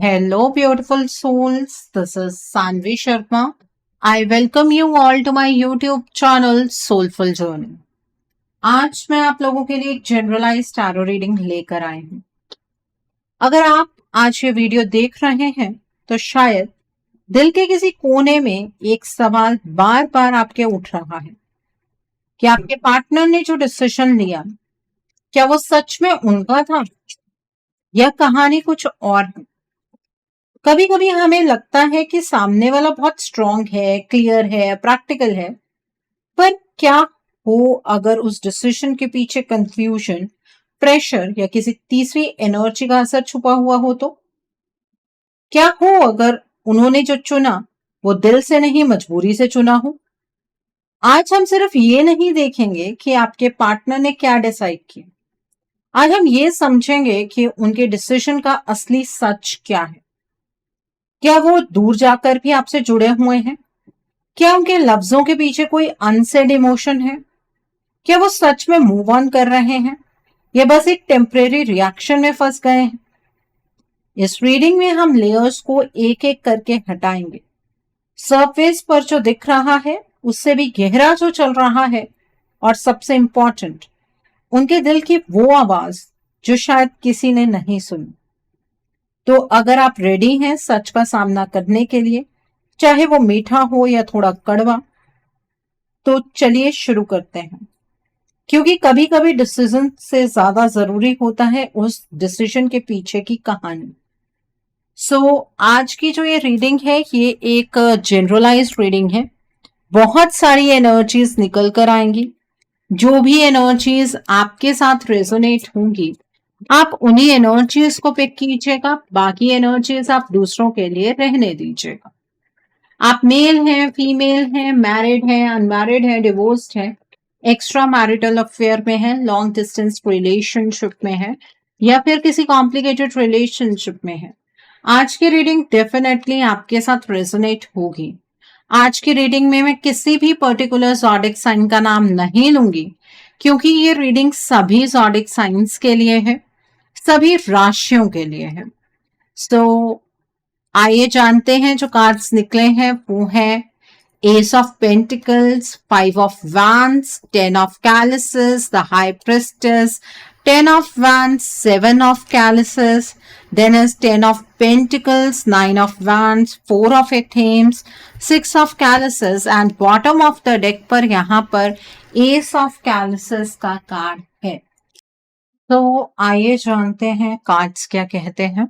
Hello, beautiful souls. This is Sanvi Sharma. I welcome you all to my YouTube channel Soulful Journey. आज मैं आप लोगों के लिए एक जनरलाइज टैरो रीडिंग लेकर आई हूँ। अगर आप आज ये वीडियो देख रहे हैं तो शायद दिल के किसी कोने में एक सवाल बार बार आपके उठ रहा है कि आपके पार्टनर ने जो डिसीजन लिया क्या वो सच में उनका था या कहानी कुछ और है। कभी कभी हमें लगता है कि सामने वाला बहुत स्ट्रांग है, क्लियर है, प्रैक्टिकल है, पर क्या हो अगर उस डिसीजन के पीछे कंफ्यूजन, प्रेशर या किसी तीसरी एनर्जी का असर छुपा हुआ हो तो? क्या हो अगर उन्होंने जो चुना वो दिल से नहीं मजबूरी से चुना हो? आज हम सिर्फ ये नहीं देखेंगे कि आपके पार्टनर ने क्या डिसाइड किया। आज हम ये समझेंगे कि उनके डिसीजन का असली सच क्या है। क्या वो दूर जाकर भी आपसे जुड़े हुए हैं? क्या उनके लफ्जों के पीछे कोई अनसेड इमोशन है? क्या वो सच में मूव ऑन कर रहे हैं या बस एक टेम्परेरी रिएक्शन में फंस गए हैं? इस रीडिंग में हम लेयर्स को एक एक करके हटाएंगे। सरफेस पर जो दिख रहा है उससे भी गहरा जो चल रहा है, और सबसे इंपॉर्टेंट उनके दिल की वो आवाज जो शायद किसी ने नहीं सुनी। तो अगर आप रेडी हैं सच का सामना करने के लिए, चाहे वो मीठा हो या थोड़ा कड़वा, तो चलिए शुरू करते हैं। क्योंकि कभी कभी डिसीजन से ज्यादा जरूरी होता है उस डिसीजन के पीछे की कहानी। आज की जो ये रीडिंग है ये एक जनरलाइज्ड रीडिंग है। बहुत सारी एनर्जीज निकल कर आएंगी। जो भी एनर्जीज आपके साथ रेजोनेट होंगी आप उन्हीं एनर्जीज को पिक कीजिएगा, बाकी एनर्जीज आप दूसरों के लिए रहने दीजिएगा। आप मेल हैं, फीमेल हैं, मैरिड हैं, अनमैरिड हैं, डिवोर्स्ड हैं, एक्स्ट्रा मैरिटल अफेयर में है, लॉन्ग डिस्टेंस रिलेशनशिप में है, या फिर किसी कॉम्प्लिकेटेड रिलेशनशिप में है, आज की रीडिंग डेफिनेटली आपके साथ रेजोनेट होगी। आज की रीडिंग में मैं किसी भी पर्टिकुलर ज़ोडिक साइन का नाम नहीं लूंगी, क्योंकि ये रीडिंग सभी ज़ोडिक साइंस के लिए है, सभी राशियों के लिए है। आइए जानते हैं जो कार्ड्स निकले हैं वो है ace of pentacles, 5 of wands, 10 of chalices, the high priestess, 10 of wands, 7 of chalices, then is 10 of pentacles, 9 of wands, 4 of athems, 6 of calices and bottom of the deck पर यहाँ पर ace of calices का card है। तो आइए जानते हैं cards क्या कहते हैं।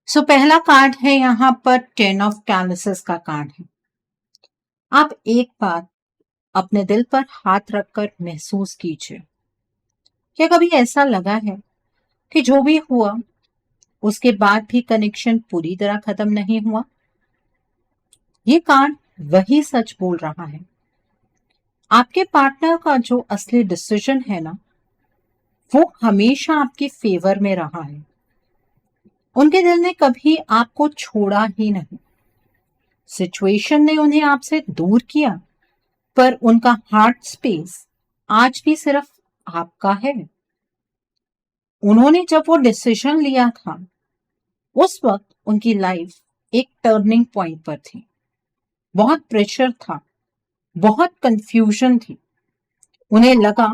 पहला कार्ड है यहाँ पर 10 ऑफ कैलिसेस का कार्ड है। आप एक बार अपने दिल पर हाथ रखकर महसूस कीजिए, क्या कभी ऐसा लगा है कि जो भी हुआ उसके बाद भी कनेक्शन पूरी तरह खत्म नहीं हुआ? ये कार्ड वही सच बोल रहा है। आपके पार्टनर का जो असली डिसीजन है ना, वो हमेशा आपके फेवर में रहा है। उनके दिल ने कभी आपको छोड़ा ही नहीं। सिचुएशन ने उन्हें आपसे दूर किया, पर उनका हार्ट स्पेस आज भी सिर्फ आपका है। उन्होंने जब वो डिसीजन लिया था उस वक्त उनकी लाइफ एक टर्निंग पॉइंट पर थी। बहुत प्रेशर था, बहुत कंफ्यूजन थी। उन्हें लगा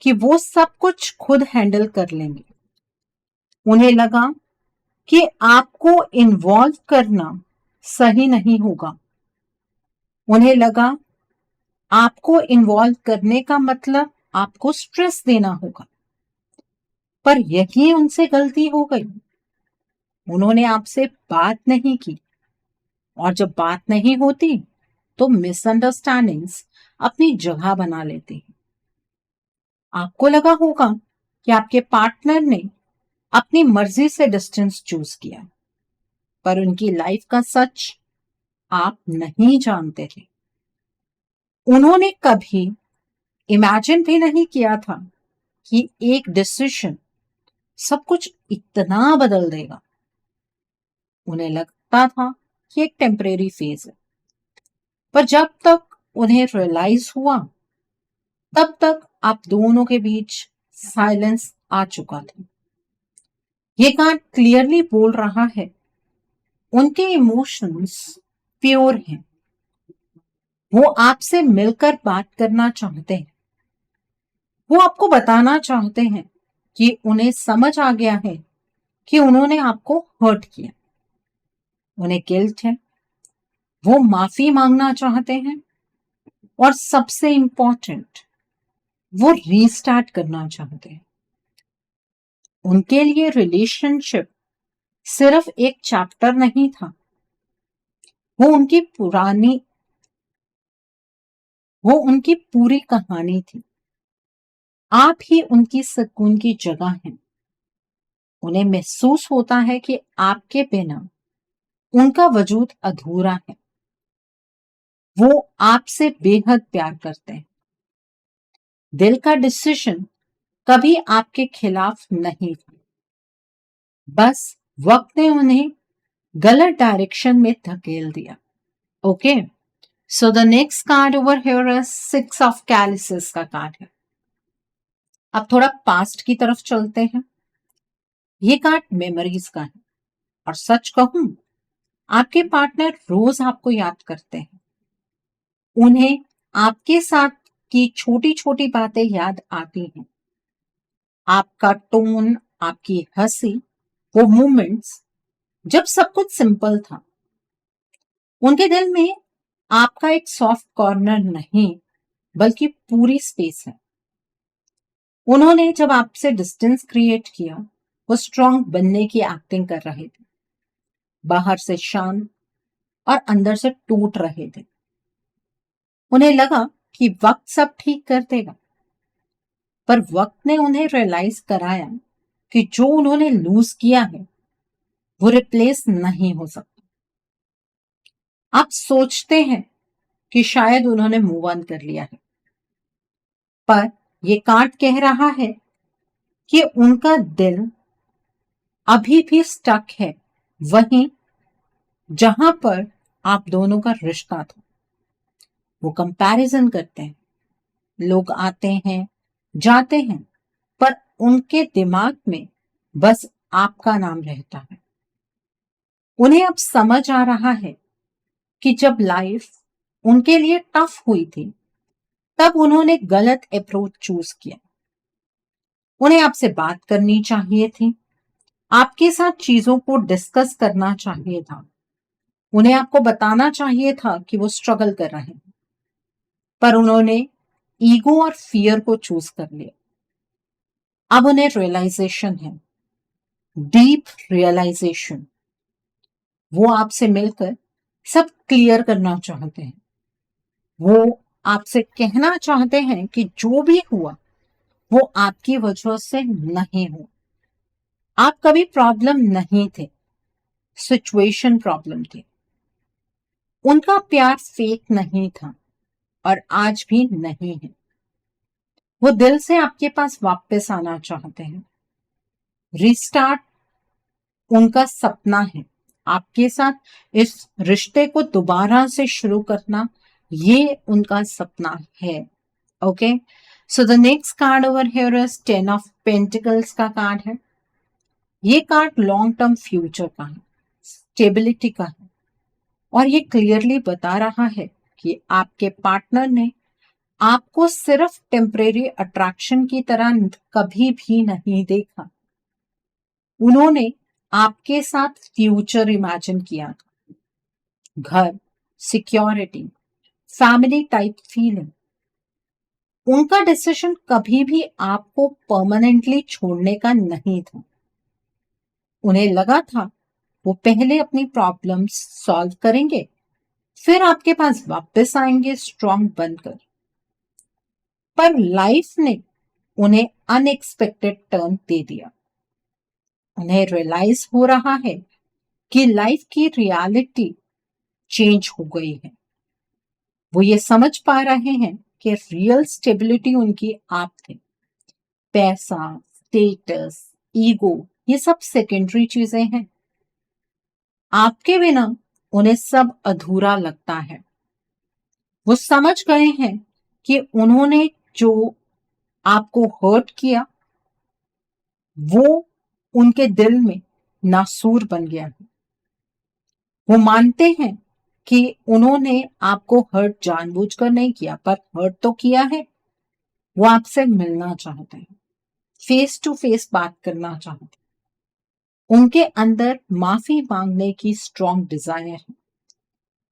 कि वो सब कुछ खुद हैंडल कर लेंगे। उन्हें लगा कि आपको इन्वॉल्व करना सही नहीं होगा। उन्हें लगा आपको इन्वॉल्व करने का मतलब आपको स्ट्रेस देना होगा। पर यही उनसे गलती हो गई। उन्होंने आपसे बात नहीं की, और जब बात नहीं होती तो मिसअंडरस्टैंडिंग्स अपनी जगह बना लेती हैं। आपको लगा होगा कि आपके पार्टनर ने अपनी मर्जी से डिस्टेंस चूज किया, पर उनकी लाइफ का सच आप नहीं जानते थे। उन्होंने कभी इमेजिन भी नहीं किया था कि एक डिसीजन सब कुछ इतना बदल देगा। उन्हें लगता था कि एक टेम्परेरी फेज है, पर जब तक उन्हें रियलाइज हुआ तब तक आप दोनों के बीच साइलेंस आ चुका था। ये कार्ड क्लियरली बोल रहा है उनके इमोशंस प्योर हैं। वो आपसे मिलकर बात करना चाहते हैं। वो आपको बताना चाहते हैं कि उन्हें समझ आ गया है कि उन्होंने आपको हर्ट किया। उन्हें गिल्ट है, वो माफी मांगना चाहते हैं, और सबसे इंपॉर्टेंट, वो रीस्टार्ट करना चाहते हैं। उनके लिए रिलेशनशिप सिर्फ एक चैप्टर नहीं था, वो उनकी पूरी कहानी थी। आप ही उनकी सुकून की जगह हैं। उन्हें महसूस होता है कि आपके बिना उनका वजूद अधूरा है। वो आपसे बेहद प्यार करते हैं। दिल का डिसीजन कभी आपके खिलाफ नहीं था, बस वक्त ने उन्हें गलत डायरेक्शन में धकेल दिया। Okay, so the next card over here is 6 of chalices का कार्ड है। अब थोड़ा पास्ट की तरफ चलते हैं। ये कार्ड मेमोरीज का है, और सच कहूं, आपके पार्टनर रोज आपको याद करते हैं। उन्हें आपके साथ की छोटी छोटी बातें याद आती हैं। आपका टोन, आपकी हंसी, वो मोमेंट्स जब सब कुछ सिंपल था। उनके दिल में आपका एक सॉफ्ट कॉर्नर नहीं, बल्कि पूरी स्पेस है। उन्होंने जब आपसे डिस्टेंस क्रिएट किया, वो स्ट्रांग बनने की एक्टिंग कर रहे थे। बाहर से शांत और अंदर से टूट रहे थे। उन्हें लगा कि वक्त सब ठीक कर देगा, पर वक्त ने उन्हें रियलाइज कराया कि जो उन्होंने लूज किया है वो रिप्लेस नहीं हो सकता। आप सोचते हैं कि शायद उन्होंने मूव ऑन कर लिया है, पर ये कार्ड कह रहा है कि उनका दिल अभी भी स्टक है वहीं जहां पर आप दोनों का रिश्ता था। वो कंपैरिजन करते हैं। लोग आते हैं, जाते हैं, पर उनके दिमाग में बस आपका नाम रहता है। उन्हें अब समझ आ रहा है कि जब लाइफ उनके लिए टफ हुई थी, तब उन्होंने गलत अप्रोच चूज किया। उन्हें आपसे बात करनी चाहिए थी, आपके साथ चीजों को डिस्कस करना चाहिए था। उन्हें आपको बताना चाहिए था कि वो स्ट्रगल कर रहे हैं, पर उन्होंने ईगो और फियर को चूज कर लिया। अब उन्हें रियलाइजेशन है, डीप रियलाइजेशन। वो आपसे मिलकर सब क्लियर करना चाहते हैं। वो आपसे कहना चाहते हैं कि जो भी हुआ वो आपकी वजह से नहीं हुआ। आप कभी प्रॉब्लम नहीं थे, सिचुएशन प्रॉब्लम थी। उनका प्यार फेक नहीं था, और आज भी नहीं है। वो दिल से आपके पास वापस आना चाहते हैं। रिस्टार्ट उनका सपना है। आपके साथ इस रिश्ते को दोबारा से शुरू करना, ये उनका सपना है। Okay, so the next card over here is 10 of pentacles का कार्ड है। ये कार्ड लॉन्ग टर्म फ्यूचर का है, स्टेबिलिटी का है, और ये क्लियरली बता रहा है कि आपके पार्टनर ने आपको सिर्फ टेम्परेरी अट्रैक्शन की तरह कभी भी नहीं देखा। उन्होंने आपके साथ फ्यूचर इमेजिन किया था, घर, सिक्योरिटी, फैमिली टाइप फीलिंग। उनका डिसीजन कभी भी आपको परमानेंटली छोड़ने का नहीं था। उन्हें लगा था वो पहले अपनी प्रॉब्लम्स सॉल्व करेंगे, फिर आपके पास वापस आएंगे स्ट्रांग बनकर। पर लाइफ ने उन्हें अनएक्सपेक्टेड टर्न दे दिया। उन्हें रियलाइज हो रहा है कि लाइफ की रियलिटी चेंज हो गई है। वो ये समझ पा रहे हैं कि रियल स्टेबिलिटी उनकी आप थे। पैसा, स्टेटस, ईगो, ये सब सेकेंडरी चीजें हैं। आपके बिना उन्हें सब अधूरा लगता है। वो समझ गए हैं कि उन्होंने जो आपको हर्ट किया वो उनके दिल में नासूर बन गया है। वो मानते हैं कि उन्होंने आपको हर्ट जानबूझकर नहीं किया, पर हर्ट तो किया है। वो आपसे मिलना चाहते हैं, फेस टू फेस बात करना चाहते हैं। उनके अंदर माफी मांगने की स्ट्रॉन्ग डिजायर है।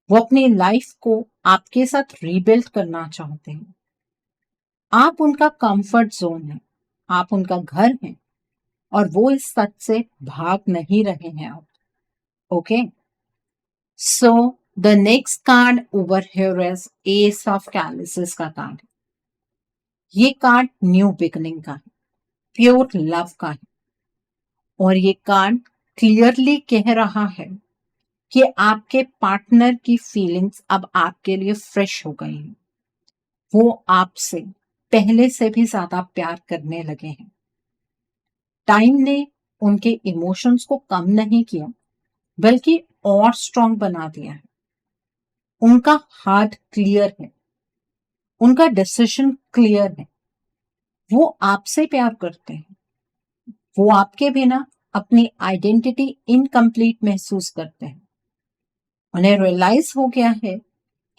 वो अपनी लाइफ को आपके साथ रीबिल्ड करना चाहते हैं। आप उनका कंफर्ट जोन है, आप उनका घर हैं, और वो इस सच से भाग नहीं रहे हैं अब। Okay, so the next card over here is ace of chalices का कार्ड। ये कार्ड न्यू बिगनिंग का है, प्योर लव का है, और ये कार्ड क्लियरली कह रहा है कि आपके पार्टनर की फीलिंग्स अब आपके लिए फ्रेश हो गई हैं। वो आपसे पहले से भी ज्यादा प्यार करने लगे हैं। टाइम ने उनके इमोशंस को कम नहीं किया, बल्कि और स्ट्रांग बना दिया है। उनका हार्ट क्लियर है, उनका डिसीजन क्लियर है। वो आपसे प्यार करते हैं। वो आपके बिना अपनी आइडेंटिटी इनकम्प्लीट महसूस करते हैं। उन्हें रियलाइज हो गया है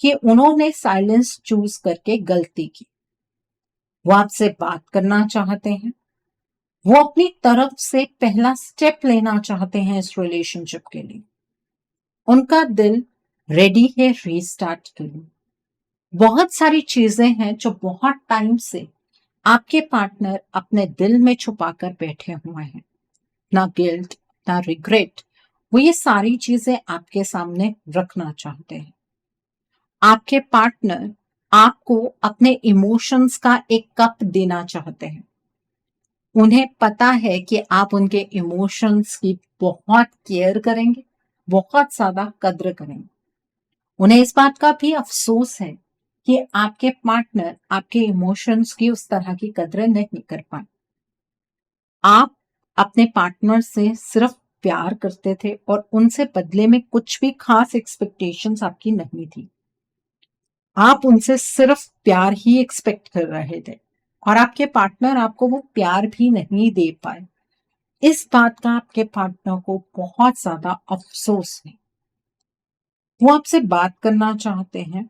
कि उन्होंने साइलेंस चूज करके गलती की। वो आपसे बात करना चाहते हैं। वो अपनी तरफ से पहला स्टेप लेना चाहते हैं इस रिलेशनशिप के लिए। उनका दिल रेडी है रीस्टार्ट के लिए। बहुत सारी चीजें हैं जो बहुत टाइम से आपके पार्टनर अपने दिल में छुपाकर बैठे हुए हैं। ना गिल्ट, ना रिग्रेट, वो ये सारी चीजें आपके सामने रखना चाहते हैं। आपके पार्टनर आपको अपने इमोशंस का एक कप देना चाहते हैं। उन्हें पता है कि आप उनके इमोशंस की बहुत केयर करेंगे, बहुत ज्यादा कद्र करेंगे। उन्हें इस बात का भी अफसोस है कि आपके पार्टनर आपके इमोशंस की उस तरह की कद्र नहीं कर पाए। आप अपने पार्टनर से सिर्फ प्यार करते थे और उनसे बदले में कुछ भी खास एक्सपेक्टेशंस आपकी नहीं थी। आप उनसे सिर्फ प्यार ही एक्सपेक्ट कर रहे थे, और आपके पार्टनर आपको वो प्यार भी नहीं दे पाए। इस बात का आपके पार्टनर को बहुत ज्यादा अफसोस है। वो आपसे बात करना चाहते हैं।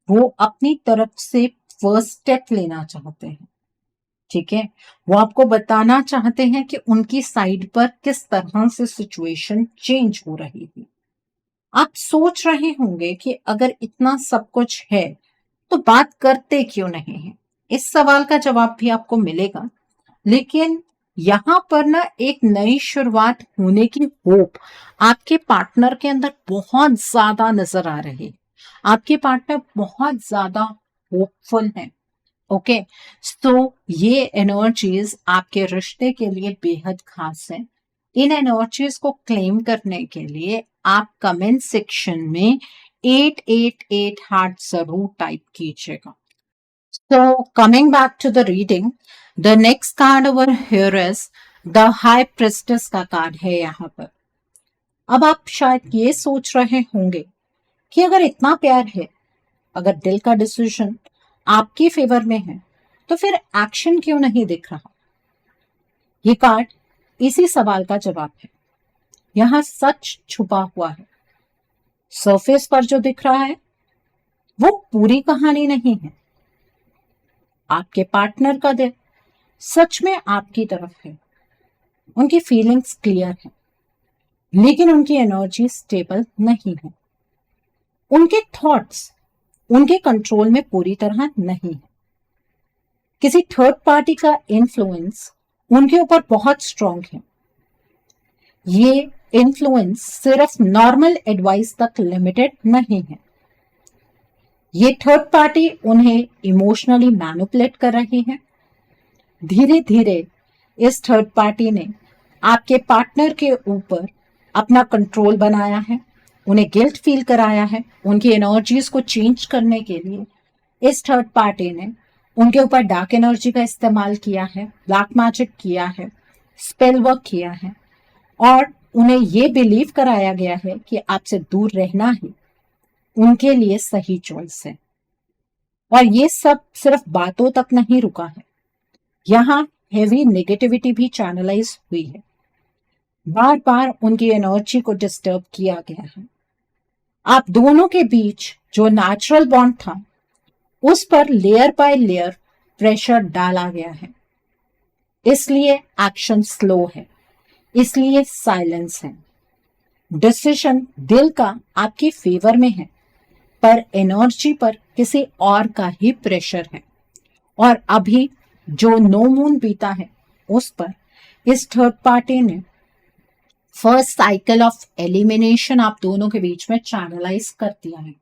वो अपनी तरफ से फर्स्ट स्टेप लेना चाहते हैं। ठीक है, वो आपको बताना चाहते हैं कि उनकी साइड पर किस तरह से सिचुएशन चेंज हो रही है। आप सोच रहे होंगे कि अगर इतना सब कुछ है तो बात करते क्यों नहीं है। इस सवाल का जवाब भी आपको मिलेगा, लेकिन यहां पर ना एक नई शुरुआत होने की होप आपके पार्टनर के अंदर बहुत ज्यादा नजर आ रही है। आपके पार्टनर बहुत ज्यादा होपफुल हैं। ओके, सो ये एनर्जीज आपके रिश्ते के लिए बेहद खास है। इन एनर्जीज को क्लेम करने के लिए आप कमेंट सेक्शन में 888 हार्ट जरूर टाइप कीजिएगा। So, coming back to the reading, the next card over here is the High Priestess का कार्ड है यहाँ पर। अब आप शायद ये सोच रहे होंगे कि अगर इतना प्यार है, अगर दिल का डिसीजन आपके फेवर में है, तो फिर एक्शन क्यों नहीं दिख रहा। ये कार्ड इसी सवाल का जवाब है। यहाँ सच छुपा हुआ है। सरफेस पर जो दिख रहा है वो पूरी कहानी नहीं है। आपके पार्टनर का दिल सच में आपकी तरफ है। उनकी फीलिंग्स क्लियर है, लेकिन उनकी एनर्जी स्टेबल नहीं है। उनके थॉट्स उनके कंट्रोल में पूरी तरह नहीं है। किसी थर्ड पार्टी का इन्फ्लुएंस उनके ऊपर बहुत स्ट्रांग है। ये इन्फ्लुएंस सिर्फ नॉर्मल एडवाइस तक लिमिटेड नहीं है। ये थर्ड पार्टी उन्हें इमोशनली मैनिपुलेट कर रही है। धीरे धीरे इस थर्ड पार्टी ने आपके पार्टनर के ऊपर अपना कंट्रोल बनाया है, उन्हें गिल्ट फील कराया है। उनकी एनर्जीज को चेंज करने के लिए इस थर्ड पार्टी ने उनके ऊपर डार्क एनर्जी का इस्तेमाल किया है, ब्लैक मैजिक किया है, स्पेल वर्क किया है, और उन्हें ये बिलीव कराया गया है कि आपसे दूर रहना ही उनके लिए सही चॉइस है। और ये सब सिर्फ बातों तक नहीं रुका है। यहाँ हेवी नेगेटिविटी भी चैनलाइज हुई है। बार बार उनकी एनर्जी को डिस्टर्ब किया गया है। आप दोनों के बीच जो नेचुरल बॉन्ड था उस पर लेयर बाय लेयर प्रेशर डाला गया है, इसलिए एक्शन स्लो है, इसलिए साइलेंस है। डिसीजन दिल का आपके फेवर में है, पर एनर्जी पर किसी और का ही प्रेशर है। और अभी जो नो मून बीता है उस पर इस थर्ड पार्टी ने फर्स्ट साइकिल ऑफ एलिमिनेशन आप दोनों के बीच में चैनलाइज कर दिया है,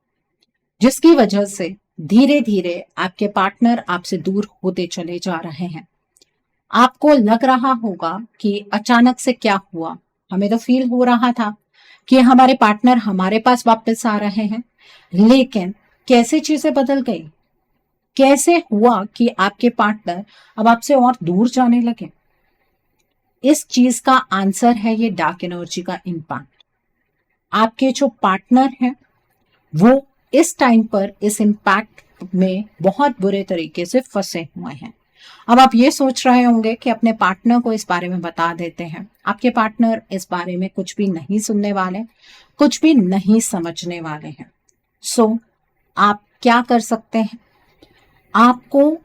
जिसकी वजह से धीरे धीरे आपके पार्टनर आपसे दूर होते चले जा रहे हैं। आपको लग रहा होगा कि अचानक से क्या हुआ, हमें तो फील हो रहा था कि हमारे पार्टनर हमारे पास वापस आ रहे हैं, लेकिन कैसे चीजें बदल गई, कैसे हुआ कि आपके पार्टनर अब आपसे और दूर जाने लगे। इस चीज का आंसर है ये डार्क एनर्जी का इम्पैक्ट। आपके जो पार्टनर हैं वो इस टाइम पर इस इम्पैक्ट में बहुत बुरे तरीके से फंसे हुए हैं। अब आप ये सोच रहे होंगे कि अपने पार्टनर को इस बारे में बता देते हैं। आपके पार्टनर इस बारे में कुछ भी नहीं सुनने वाले, कुछ भी नहीं समझने वाले हैं। सो आप क्या कर सकते हैं, आपको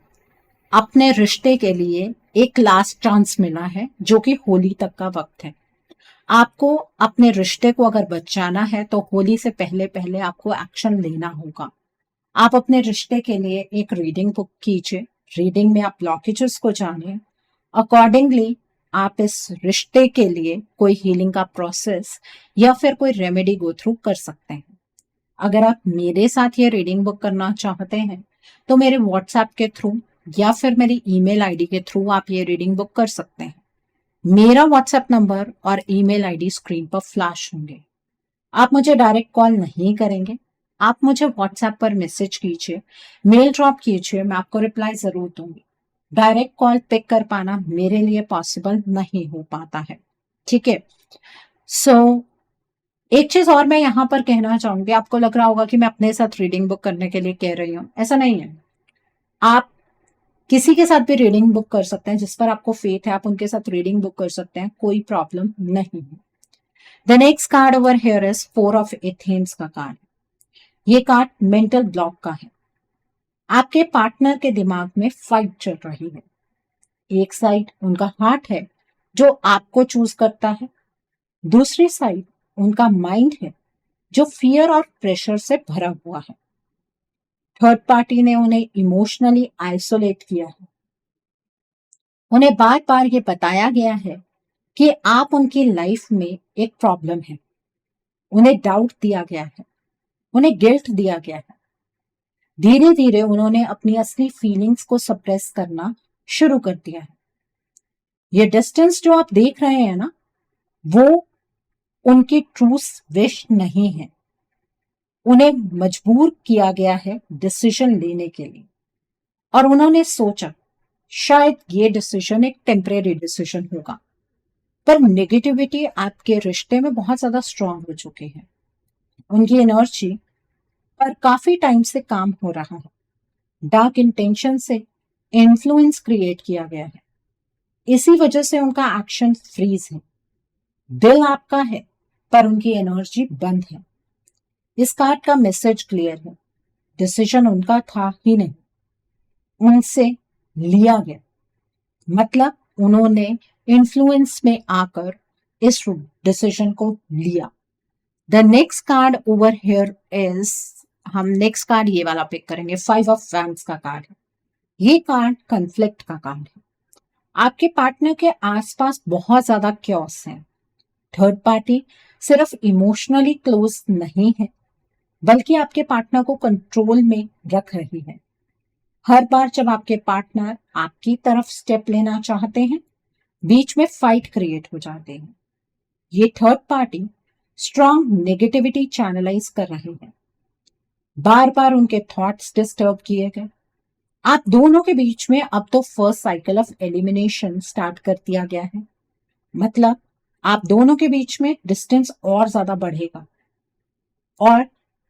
अपने रिश्ते के लिए एक लास्ट चांस मिला है जो कि होली तक का वक्त है। आपको अपने रिश्ते को अगर बचाना है तो होली से पहले पहले आपको एक्शन लेना होगा। आप अपने रिश्ते के लिए एक रीडिंग बुक कीजिए, रीडिंग में आप ब्लॉकेजेस को जानिए, अकॉर्डिंगली आप इस रिश्ते के लिए कोई हीलिंग का प्रोसेस या फिर कोई रेमेडी गो थ्रू कर सकते हैं। अगर आप मेरे साथ ये रीडिंग बुक करना चाहते हैं तो मेरे व्हाट्सएप के थ्रू या फिर मेरी ईमेल आईडी के थ्रू आप ये रीडिंग बुक कर सकते हैं। मेरा व्हाट्सएप नंबर और ईमेल आईडी स्क्रीन पर फ्लैश होंगे। आप मुझे डायरेक्ट कॉल नहीं करेंगे, आप मुझे व्हाट्सएप पर मैसेज कीजिए, मेल ड्रॉप कीजिए, मैं आपको रिप्लाई जरूर दूंगी। डायरेक्ट कॉल पिक कर पाना मेरे लिए पॉसिबल नहीं हो पाता है, ठीक है। सो एक चीज और मैं यहाँ पर कहना चाहूंगी, आपको लग रहा होगा कि मैं अपने साथ रीडिंग बुक करने के लिए कह रही हूँ, ऐसा नहीं है। आप किसी के साथ भी रीडिंग बुक कर सकते हैं, जिस पर आपको फेथ है आप उनके साथ रीडिंग बुक कर सकते हैं, कोई प्रॉब्लम नहीं है। The next card over here is 4 of athames का कार्ड। ये कार्ड मेंटल ब्लॉक का है। आपके पार्टनर के दिमाग में फाइट चल रही है। एक साइड उनका हार्ट है जो आपको चूज करता है, दूसरी साइड उनका माइंड है जो फियर और प्रेशर से भरा हुआ है। थर्ड पार्टी ने उन्हें इमोशनली आइसोलेट किया है। उन्हें बार बार ये बताया गया है कि आप उनकी लाइफ में एक प्रॉब्लम है। उन्हें डाउट दिया गया है, उन्हें गिल्ट दिया गया है। धीरे धीरे उन्होंने अपनी असली फीलिंग्स को सप्रेस करना शुरू कर दिया है। ये डिस्टेंस जो आप देख रहे हैं ना, वो उनकी ट्रू विश नहीं है। उन्हें मजबूर किया गया है डिसीजन लेने के लिए, और उन्होंने सोचा शायद ये डिसीजन एक टेम्परेरी डिसीजन होगा। पर नेगेटिविटी आपके रिश्ते में बहुत ज्यादा स्ट्रांग हो चुकी है। उनकी एनर्जी पर काफी टाइम से काम हो रहा है। डार्क इंटेंशन से इन्फ्लुएंस क्रिएट किया गया है। इसी वजह से उनका एक्शन फ्रीज है। दिल आपका है पर उनकी एनर्जी बंद है। इस कार्ड का मैसेज क्लियर है, डिसीजन उनका था ही नहीं, उनसे लिया गया। मतलब उन्होंने इन्फ्लुएंस में आकर इस डिसीजन को लिया। The next card over here is, हम नेक्स्ट कार्ड ये वाला पिक करेंगे, 5 ऑफ वैंड्स का कार्ड है। ये कार्ड कन्फ्लिक्ट का कार्ड है। आपके पार्टनर के आसपास बहुत ज्यादा क्योस है। थर्ड पार्टी सिर्फ इमोशनली क्लोज नहीं है, बल्कि आपके पार्टनर को कंट्रोल में रख रही है। हर बार जब आपके पार्टनर आपकी तरफ स्टेप लेना चाहते हैं, बीच में फाइट क्रिएट हो जाते हैं। ये third party strong negativity channelise कर रही है। बार बार उनके थॉट्स डिस्टर्ब किए गए। आप दोनों के बीच में अब तो first cycle of elimination start कर दिया गया है। मतलब आप दोनों के बीच में डिस्टेंस और ज्यादा बढ़ेगा और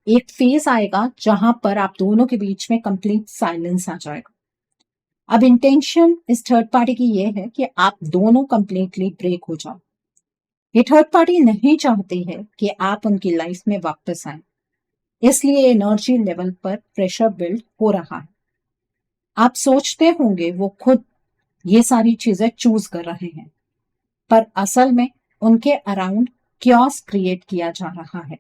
एक फेज आएगा जहां पर आप दोनों के बीच में कंप्लीट साइलेंस आ जाएगा। अब इंटेंशन इस थर्ड पार्टी की यह है कि आप दोनों कंप्लीटली ब्रेक हो जाओ। ये थर्ड पार्टी नहीं चाहती है कि आप उनकी लाइफ में वापस आए। इसलिए एनर्जी लेवल पर प्रेशर बिल्ड हो रहा है। आप सोचते होंगे वो खुद ये सारी चीजें चूज कर रहे हैं, पर असल में उनके अराउंड क्योस क्रिएट किया जा रहा है।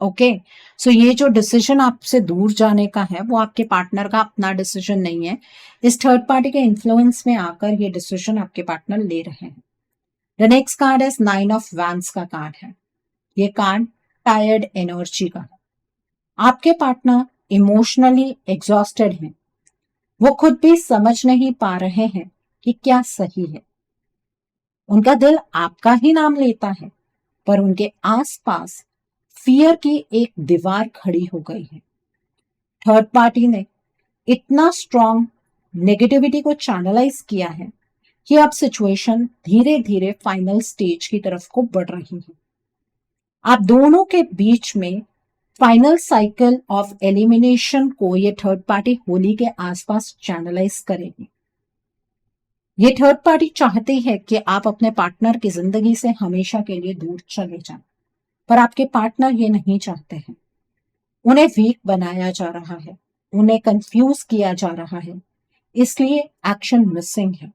ओके, सो ये जो डिसीजन आपसे दूर जाने का है वो आपके पार्टनर का अपना डिसीजन नहीं है। इस थर्ड पार्टी के इन्फ्लुएंस में आकर ये डिसीजन आपके पार्टनर ले रहे हैं। The next card is 9 of wands का कार्ड है। ये कार्ड टायर्ड एनर्जी का है। आपके पार्टनर इमोशनली एग्जॉस्टेड हैं। वो खुद भी समझ नहीं पा रहे हैं कि क्या सही है। उनका दिल आपका ही नाम लेता है, पर उनके आसपास फियर की एक दीवार खड़ी हो गई है। थर्ड पार्टी ने इतना स्ट्रॉन्ग नेगेटिविटी को चैनलाइज किया है कि अब सिचुएशन धीरे धीरे फाइनल स्टेज की तरफ को बढ़ रही है। आप दोनों के बीच में फाइनल साइकिल ऑफ एलिमिनेशन को ये थर्ड पार्टी होली के आसपास चैनलाइज करेगी। ये थर्ड पार्टी चाहती है कि आप अपने पार्टनर की जिंदगी से हमेशा के लिए दूर चले जाएं, पर आपके पार्टनर ये नहीं चाहते हैं। उन्हें वीक बनाया जा रहा है, उन्हें कंफ्यूज किया जा रहा है, इसलिए एक्शन मिसिंग है।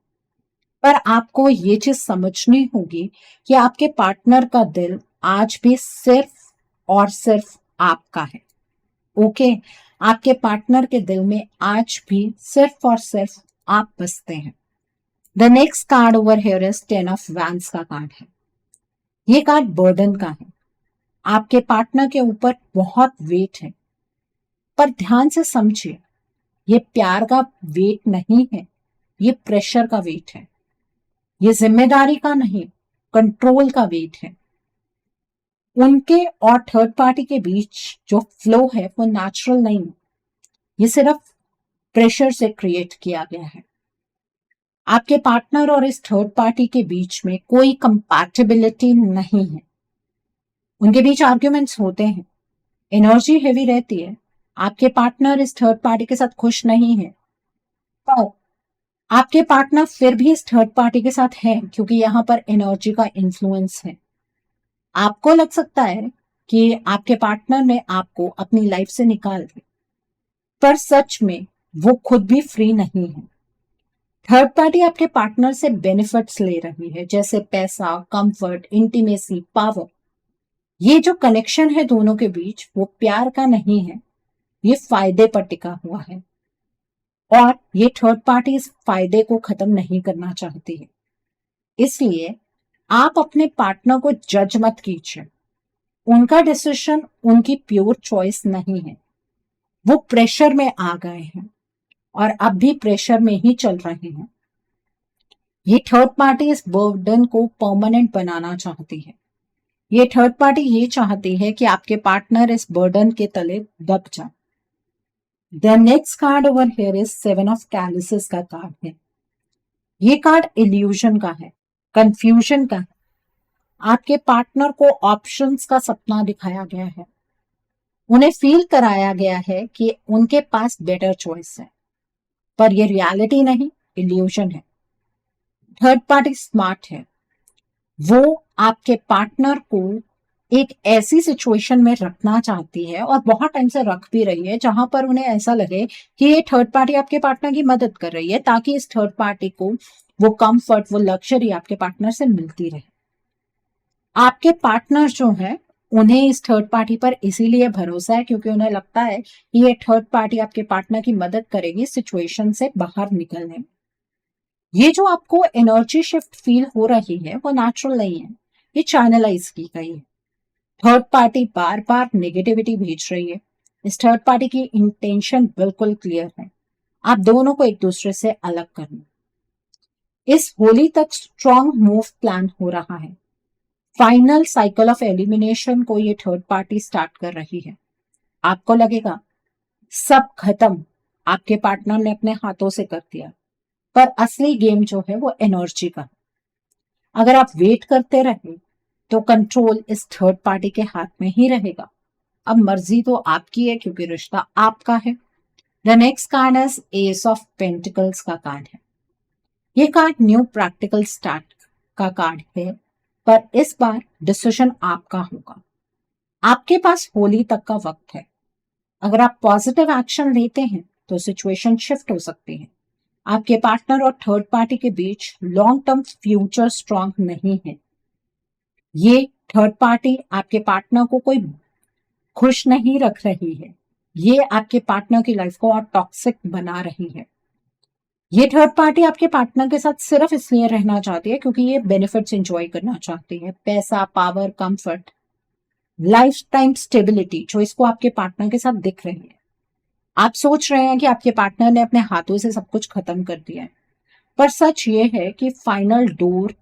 पर आपको ये चीज समझनी होगी कि आपके पार्टनर का दिल आज भी सिर्फ और सिर्फ आपका है। ओके, आपके पार्टनर के दिल में आज भी सिर्फ और सिर्फ आप बसते हैं। The next card over here is 10 of wands का कार्ड है। ये कार्ड बर्डन का है। आपके पार्टनर के ऊपर बहुत वेट है, पर ध्यान से समझिए, ये प्यार का वेट नहीं है, ये प्रेशर का वेट है। ये जिम्मेदारी का नहीं, कंट्रोल का वेट है। उनके और थर्ड पार्टी के बीच जो फ्लो है वो नेचुरल नहीं है, ये सिर्फ प्रेशर से क्रिएट किया गया है। आपके पार्टनर और इस थर्ड पार्टी के बीच में कोई कंपैटिबिलिटी नहीं है। उनके बीच आर्ग्यूमेंट्स होते हैं, एनर्जी हेवी रहती है। आपके पार्टनर इस थर्ड पार्टी के साथ खुश नहीं है, पर आपके पार्टनर फिर भी इस थर्ड पार्टी के साथ है क्योंकि यहाँ पर एनर्जी का इन्फ्लुएंस है। आपको लग सकता है कि आपके पार्टनर ने आपको अपनी लाइफ से निकाल दिया, पर सच में वो खुद भी फ्री नहीं है। थर्ड पार्टी आपके पार्टनर से बेनिफिट्स ले रही है, जैसे पैसा, कंफर्ट, इंटीमेसी, पावर। ये जो कनेक्शन है दोनों के बीच वो प्यार का नहीं है, ये फायदे पर टिका हुआ है। और ये थर्ड पार्टी इस फायदे को खत्म नहीं करना चाहती है। इसलिए आप अपने पार्टनर को जज मत कीजिए। उनका डिसीजन उनकी प्योर चॉइस नहीं है। वो प्रेशर में आ गए हैं और अब भी प्रेशर में ही चल रहे हैं। ये थर्ड पार्टी इस बर्डन को परमानेंट बनाना चाहती है। ये थर्ड पार्टी ये चाहती है कि आपके पार्टनर इस बर्डन के तले दब जाए। The next card over here is 7 of chalices का कार्ड है। ये कार्ड इल्यूजन का है, कंफ्यूजन का है। आपके पार्टनर को ऑप्शंस का सपना दिखाया गया है। उन्हें फील कराया गया है कि उनके पास बेटर चॉइस है, पर ये रियलिटी नहीं, इल्यूजन है। थर्ड पार्टी स्मार्ट है। वो आपके पार्टनर को एक ऐसी सिचुएशन में रखना चाहती है और बहुत टाइम से रख भी रही है जहां पर उन्हें ऐसा लगे कि ये थर्ड पार्टी आपके पार्टनर की मदद कर रही है, ताकि इस थर्ड पार्टी को वो कंफर्ट, वो लग्जरी आपके पार्टनर से मिलती रहे। आपके पार्टनर जो है उन्हें इस थर्ड पार्टी पर इसीलिए भरोसा है क्योंकि उन्हें लगता है कि ये थर्ड पार्टी आपके पार्टनर की मदद करेगी सिचुएशन से बाहर निकलने में। ये जो आपको एनर्जी शिफ्ट फील हो रही है वो नेचुरल नहीं है, ये चैनलाइज की गई है। थर्ड पार्टी बार बार नेगेटिविटी भेज रही है। इस थर्ड पार्टी की इंटेंशन बिल्कुल क्लियर है, आप दोनों को एक दूसरे से अलग करना। इस होली तक स्ट्रॉन्ग मूव प्लान हो रहा है। फाइनल साइकिल ऑफ एलिमिनेशन को ये थर्ड पार्टी स्टार्ट कर रही है। आपको लगेगा सब खत्म, आपके पार्टनर ने अपने हाथों से कर दिया, पर असली गेम जो है वो एनर्जी का। अगर आप वेट करते रहे तो कंट्रोल इस थर्ड पार्टी के हाथ में ही रहेगा। अब मर्जी तो आपकी है क्योंकि रिश्ता आपका है। The next card is ace of pentacles का कार्ड है। ये कार्ड न्यू प्रैक्टिकल स्टार्ट का कार्ड है, पर इस बार डिसीजन आपका होगा। आपके पास होली तक का वक्त है। अगर आप पॉजिटिव एक्शन लेते हैं तो सिचुएशन शिफ्ट हो सकती है। आपके पार्टनर और थर्ड पार्टी के बीच लॉन्ग टर्म फ्यूचर स्ट्रांग नहीं है। ये थर्ड पार्टी आपके पार्टनर को कोई खुश नहीं रख रही है, ये आपके पार्टनर की लाइफ को और टॉक्सिक बना रही है। ये थर्ड पार्टी आपके पार्टनर के साथ सिर्फ इसलिए रहना चाहती है क्योंकि ये बेनिफिट्स एंजॉय करना चाहती है, पैसा, power, comfort, life time stability जो इसको आपके पार्टनर के साथ दिख रही है। आप सोच रहे हैं कि आपके पार्टनर ने अपने हाथों से सब कुछ खत्म कर दिया है, पर सच ये है कि फाइनल डोर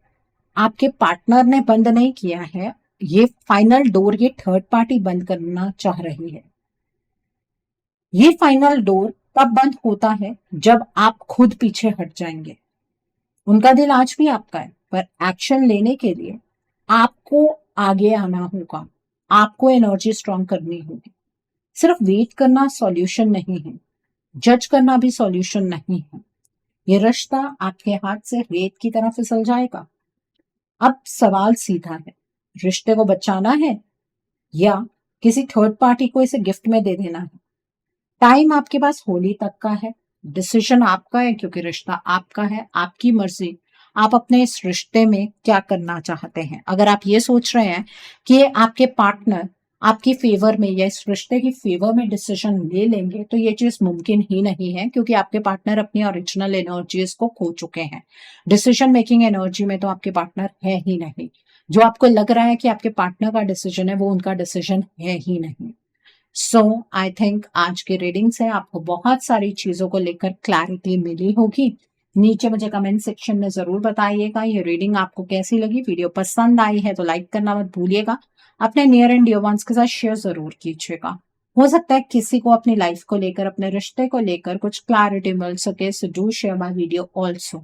आपके पार्टनर ने बंद नहीं किया है, ये फाइनल डोर ये थर्ड पार्टी बंद करना चाह रही है। ये फाइनल डोर तब बंद होता है जब आप खुद पीछे हट जाएंगे। उनका दिल आज भी आपका है, पर एक्शन लेने के लिए आपको आगे आना होगा, आपको एनर्जी स्ट्रॉन्ग करनी होगी। सिर्फ वेट करना सॉल्यूशन नहीं है, जज करना भी सॉल्यूशन नहीं है। ये रिश्ता आपके हाथ से रेत की तरह फिसल जाएगा। अब सवाल सीधा है, रिश्ते को बचाना है या किसी थर्ड पार्टी को इसे गिफ्ट में दे देना है? टाइम आपके पास होली तक का है, डिसीजन आपका है क्योंकि रिश्ता आपका है, आपकी मर्जी। आप अपने इस रिश्ते में क्या करना चाहते हैं? अगर आप ये सोच रहे हैं कि आपके पार्टनर आपकी फेवर में या इस रिश्ते की फेवर में डिसीजन ले लेंगे, तो ये चीज मुमकिन ही नहीं है क्योंकि आपके पार्टनर अपनी ओरिजिनल एनर्जीज को खो चुके हैं। डिसीजन मेकिंग एनर्जी में तो आपके पार्टनर है ही नहीं। जो आपको लग रहा है कि आपके पार्टनर का डिसीजन है, वो उनका डिसीजन है ही नहीं। सो आई थिंक आज के रीडिंग से आपको बहुत सारी चीजों को लेकर क्लैरिटी मिली होगी। नीचे मुझे कमेंट सेक्शन में जरूर बताइएगा ये रीडिंग आपको कैसी लगी। वीडियो पसंद आई है तो लाइक करना मत भूलिएगा, अपने नियर एंड डियर वंस के साथ शेयर जरूर कीजिएगा। हो सकता है किसी को अपनी लाइफ को लेकर, अपने रिश्ते को लेकर कुछ क्लैरिटी मिल सके, so do share my video also.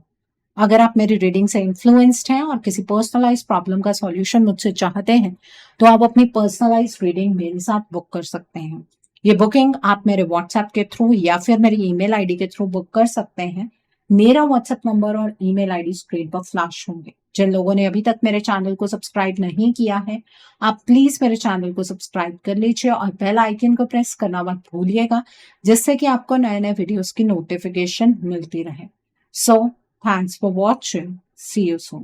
अगर आप मेरी रीडिंग से इन्फ्लुएंस्ड हैं और किसी पर्सनलाइज प्रॉब्लम का सॉल्यूशन मुझसे चाहते हैं तो आप अपनी पर्सनलाइज रीडिंग मेरे साथ बुक कर सकते हैं। ये बुकिंग आप मेरे व्हाट्सएप के थ्रू या फिर मेरी ईमेल आईडी के थ्रू बुक कर सकते हैं। मेरा व्हाट्सएप नंबर और ईमेल आईडी स्क्रीन पर फ्लैश होंगे। जिन लोगों ने अभी तक मेरे चैनल को सब्सक्राइब नहीं किया है, आप प्लीज मेरे चैनल को सब्सक्राइब कर लीजिए और बेल आइकन को प्रेस करना मत भूलिएगा, जिससे कि आपको नए नए वीडियोस की नोटिफिकेशन मिलती रहे। सो thanks for watching. See you soon.